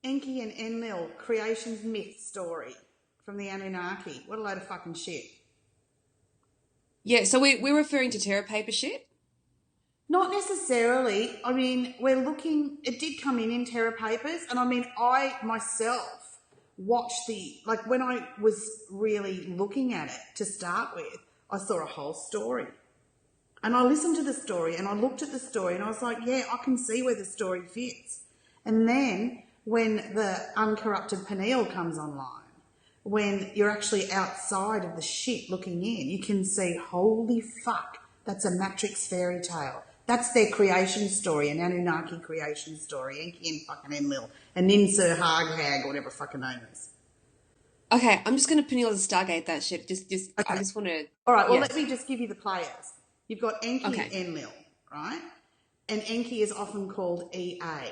Enki and Enlil, creation's myth story from the Anunnaki. What a load of fucking shit. Yeah, so we're referring to Terra Paper shit? Not necessarily. I mean, we're looking, it did come in Terra Papers, and I mean, I myself watched when I was really looking at it to start with, I saw a whole story. And I listened to the story and I looked at the story and I was like, yeah, I can see where the story fits. And then when the uncorrupted pineal comes online, when you're actually outside of the shit looking in, you can see, holy fuck, that's a Matrix fairy tale. That's their creation story, an Anunnaki creation story, Enki and fucking Enlil, and Ninsur Hag, or whatever fucking name is. Okay, I'm just going to pineal the Stargate that shit. Okay. I just want to... All right, well, let me just give you the players. You've got Enki Okay. and Enlil, right? And Enki is often called EA.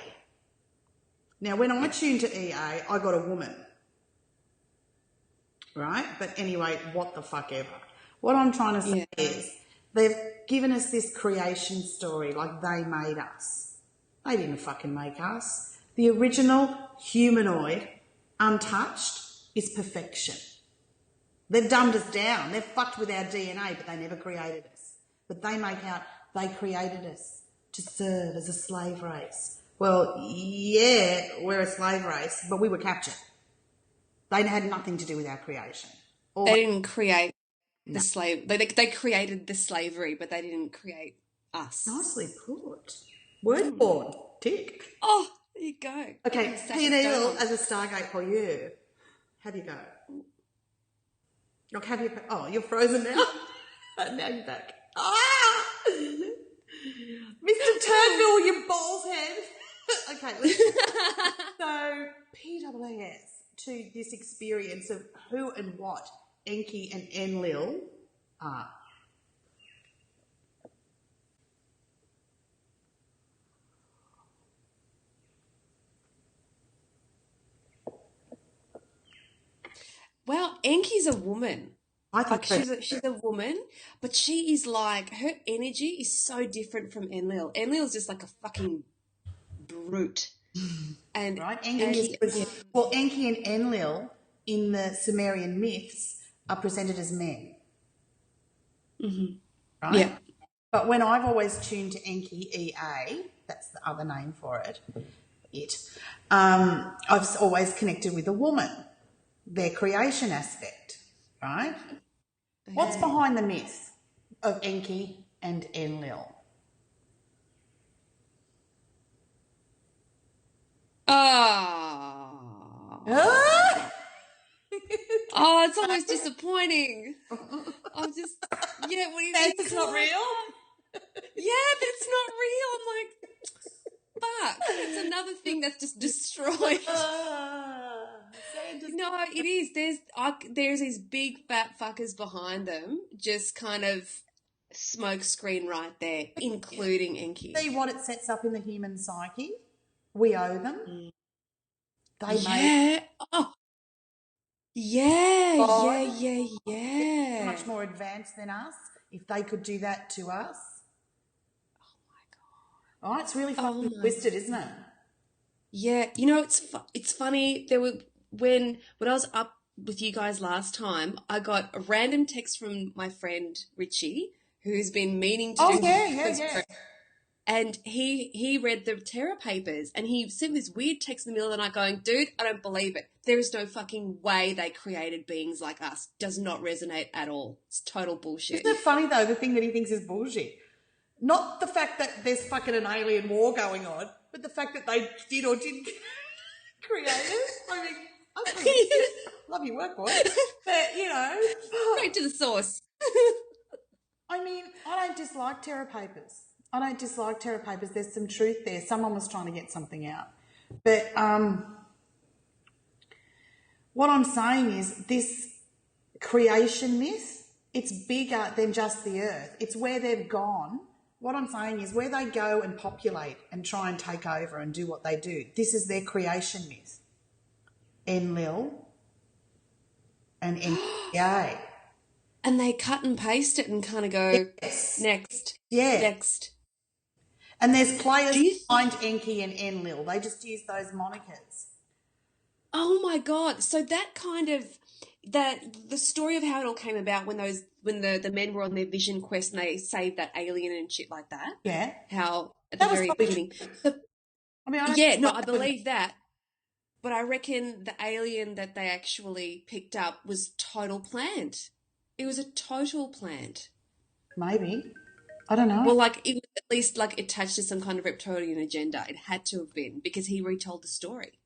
Now, when I tuned to EA, I got a woman, right? But anyway, what the fuck ever. What I'm trying to say is they've given us this creation story like they made us. They didn't fucking make us. The original humanoid, untouched, is perfection. They've dumbed us down. They've fucked with our DNA, but they never created us. But they make out they created us to serve as a slave race. Well, yeah, we're a slave race, but we were captured. They had nothing to do with our creation. They didn't create the slave. They created the slavery, but they didn't create us. Nicely put. Word board. Tick. Oh, there you go. Okay, P&E as a Stargate for you. Have you go? Look, you're frozen now? Now you're back. Ah! Mr. Turnbull, you balls head. Okay, so PWS to this experience of who and what Enki and Enlil are. Well, Enki's a woman. I think she's a woman, but she is like, her energy is so different from Enlil. Enlil's just like a fucking brute. And right, Enki and Enlil in the Sumerian myths are presented as men. Mm-hmm. Right? Yeah. But when I've always tuned to Enki, EA, that's the other name for it, I've always connected with a woman, their creation aspect, right? Okay. What's behind the myth of Enki and Enlil? Oh, it's always disappointing. I'm just, what do you think? It's not real? Yeah, but it's not real. I'm like, fuck. It's another thing that's just destroyed. No, it is. There's these big fat fuckers behind them, just kind of smoke screen right there, including Enki. See what it sets up in the human psyche? We owe them. They Yeah. Much more advanced than us. If they could do that to us. Oh my God. Oh, it's really fucking twisted, isn't it? Yeah, it's funny. When I was up with you guys last time, I got a random text from my friend Richie, who's been meaning to do. Yeah. And he read the Terra Papers, and he sent this weird text in the middle of the night going, dude, I don't believe it. There is no fucking way they created beings like us. Does not resonate at all. It's total bullshit. Isn't it funny, though, the thing that he thinks is bullshit? Not the fact that there's fucking an alien war going on, but the fact that they did or didn't create it. I mean, love your work, boy. But, straight to the source. I mean, I don't dislike Terra Papers. There's some truth there. Someone was trying to get something out. But what I'm saying is this creation myth, it's bigger than just the earth. It's where they've gone. What I'm saying is where they go and populate and try and take over and do what they do. This is their creation myth. Enlil and NPA. And they cut and paste it and kind of go, next. Yeah. Next. And there's players behind Enki and Enlil. They just use those monikers. Oh my God. So that kind of the story of how it all came about when the men were on their vision quest and they saved that alien and shit like that. Yeah, How at the that was very probably true. beginning. So, I mean, I don't yeah, think no, like I that would believe that. But I reckon the alien that they actually picked up was total plant. It was a total plant. maybe. I don't know. Well, like it was at least like attached to some kind of reptilian agenda. It had to have been because he retold the story.